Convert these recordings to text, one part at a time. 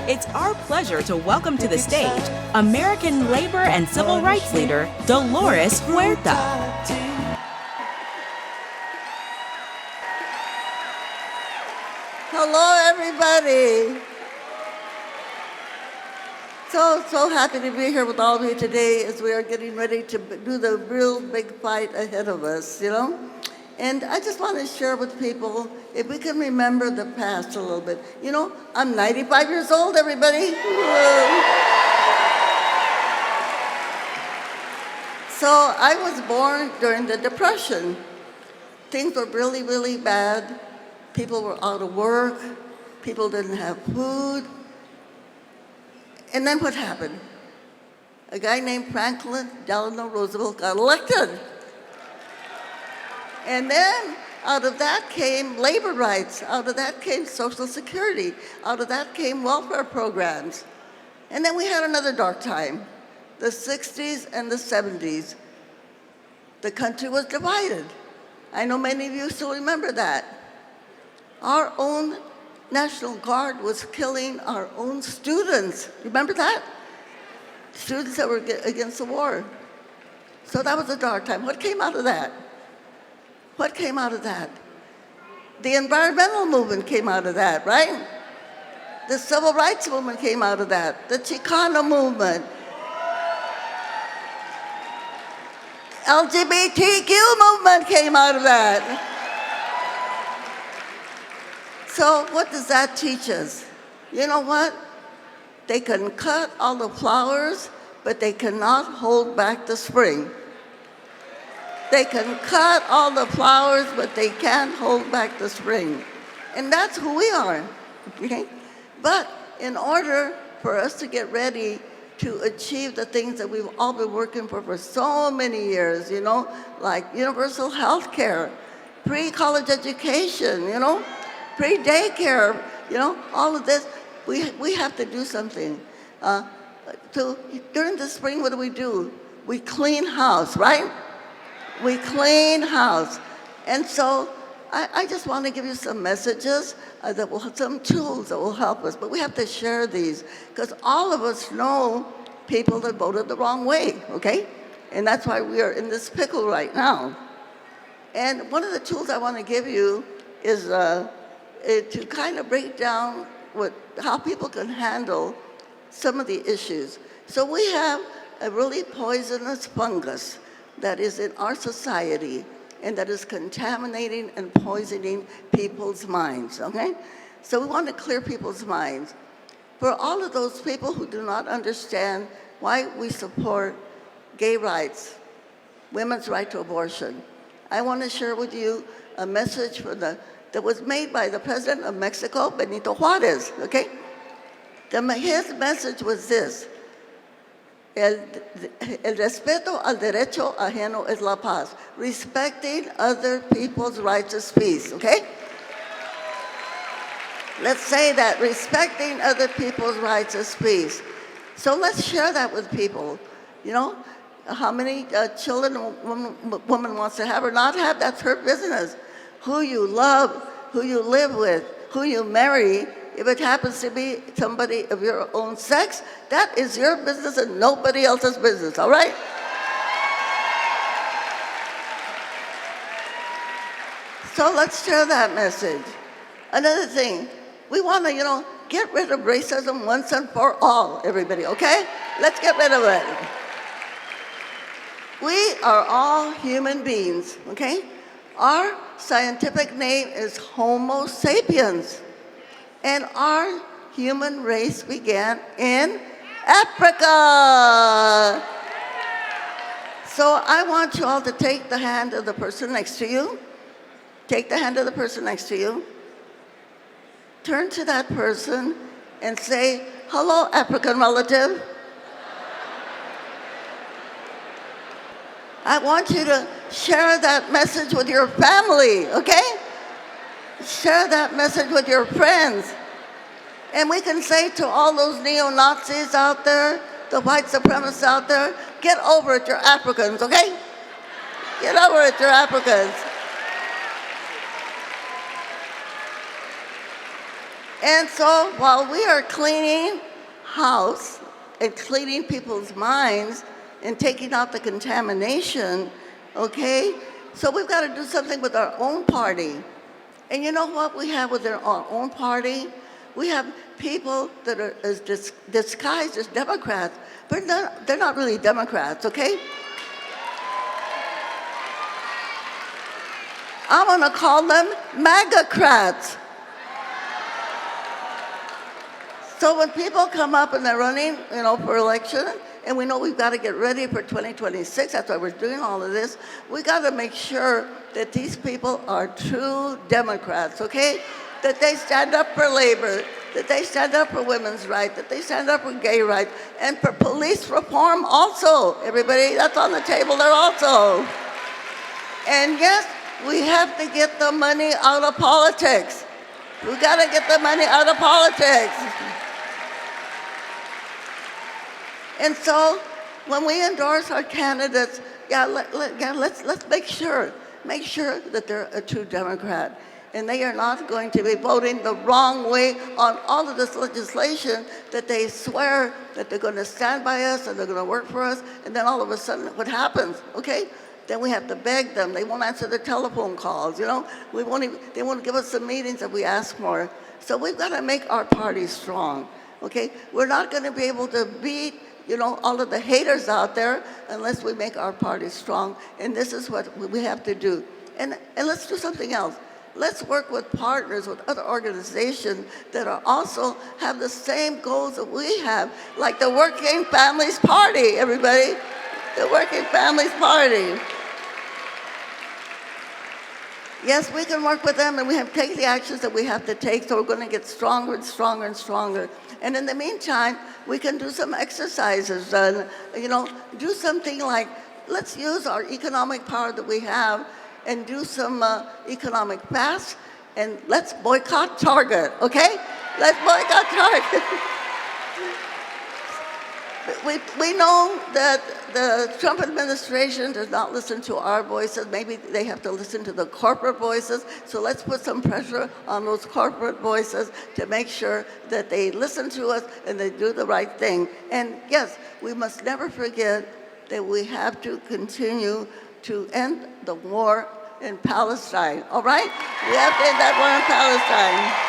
It's our pleasure to welcome to the stage American labor and civil rights leader Dolores Huerta. Hello, everybody. So happy to be here with all of you today as we are getting ready to do the real big fight ahead of us, you know? And I just want to share with people, if we can remember the past a little bit. You know, I'm 95 years old, everybody. So I was born during the Depression. Things were really, really bad. People were out of work. People didn't have food. And then what happened? A guy named Franklin Delano Roosevelt got elected. And then out of that came labor rights. Out of that came Social Security. Out of that came welfare programs. And then we had another dark time, the 60s and the 70s. The country was divided. I know many of you still remember that. Our own National Guard was killing our own students. Remember that? Students that were against the war. So that was a dark time. What came out of that? What came out of that? The environmental movement came out of that, right? The civil rights movement came out of that. The Chicano movement. LGBTQ movement came out of that. So what does that teach us? You know what? They can cut all the flowers, but they cannot hold back the spring. They can cut all the flowers, but they can't hold back the spring. And that's who we are, okay? But in order for us to get ready to achieve the things that we've all been working for so many years, you know, like universal health care, pre-college education, you know, pre-daycare, you know, all of this, we have to do something. So during the spring, what do? We clean house, right? We clean house. And so I just want to give you some messages that will, some tools that will help us. But we have to share these because all of us know people that voted the wrong way, okay? And that's why we are in this pickle right now. And one of the tools I want to give you is to kind of break down how people can handle some of the issues. So we have a really poisonous fungus that is in our society and that is contaminating and poisoning people's minds, okay? So we want to clear people's minds. For all of those people who do not understand why we support gay rights, women's right to abortion, I want to share with you a message that was made by the president of Mexico, Benito Juarez, okay? His message was this: El respeto al derecho ajeno es la paz. Respecting other people's rights is peace, okay? Let's say that, respecting other people's rights is peace. So let's share that with people. You know, how many children a woman wants to have or not have, that's her business. Who you love, who you live with, who you marry, if it happens to be somebody of your own sex, that is your business and nobody else's business, all right? So let's share that message. Another thing, we want to, you know, get rid of racism once and for all, everybody, okay? Let's get rid of it. We are all human beings, okay? Our scientific name is Homo sapiens. And our human race began in Africa. So I want you all to take the hand of the person next to you. Take the hand of the person next to you. Turn to that person and say, hello, African relative. I want you to share that message with your family, okay? Share that message with your friends. And we can say to all those neo-Nazis out there, the white supremacists out there, get over it, you're Africans, okay? Get over it, you're Africans. And so while we are cleaning house and cleaning people's minds and taking out the contamination, okay, so we've got to do something with our own party. And you know what we have with our own party? We have people that are as disguised as Democrats, but they're not really Democrats, okay? I want to call them MAGA-crats. So when people come up and they're running, for election, and we know we've got to get ready for 2026, that's why we're doing all of this, we got to make sure that these people are true Democrats, okay? That they stand up for labor, that they stand up for women's rights, that they stand up for gay rights, and for police reform also. Everybody, that's on the table there also. And yes, we have to get the money out of politics. We got to get the money out of politics. And so, when we endorse our candidates, let's make sure that they're a true Democrat, and they are not going to be voting the wrong way on all of this legislation that they swear that they're going to stand by us and they're going to work for us, and then all of a sudden, what happens? Okay, then we have to beg them. They won't answer the telephone calls. They won't give us the meetings that we ask for. So we've got to make our party strong. Okay, we're not going to be able to beat all of the haters out there unless we make our party strong. And this is what we have to do. And let's do something else. Let's work with partners, with other organizations that are also have the same goals that we have, like the Working Families Party, everybody. The Working Families Party. Yes, we can work with them, and we have to take the actions that we have to take, so we're going to get stronger and stronger and stronger. And in the meantime, we can do some exercises, do something like, let's use our economic power that we have and do some economic fasts, and let's boycott Target, okay? Let's boycott Target. We know that the Trump administration does not listen to our voices. Maybe they have to listen to the corporate voices. So let's put some pressure on those corporate voices to make sure that they listen to us and they do the right thing. And yes, we must never forget that we have to continue to end the war in Palestine, all right? We have to end that war in Palestine.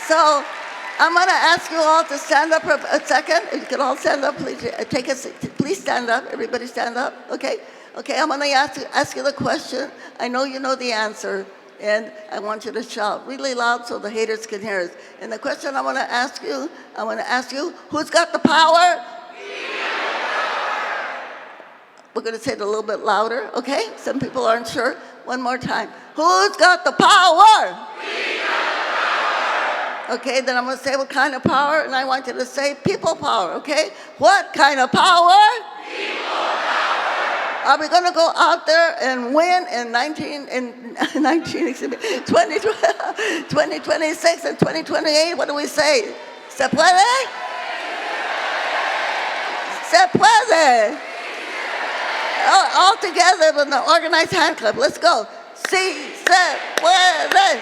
So I'm going to ask you all to stand up for a second. If you can all stand up, please take a seat. Please stand up. Everybody stand up. Okay? Okay, I'm going to ask you the question. I know you know the answer, and I want you to shout really loud so the haters can hear us. And the question I want to ask you, who's got the power? We're going to say it a little bit louder, okay? Some people aren't sure. One more time. Who's got the power? Okay, then I'm going to say what kind of power, and I want you to say people power, okay? What kind of power? People power. Are we going to go out there and win in 2026 and 2028? What do we say? ¿Se puede? ¿Se puede? All together with the organized hand club. Let's go. Sí se puede.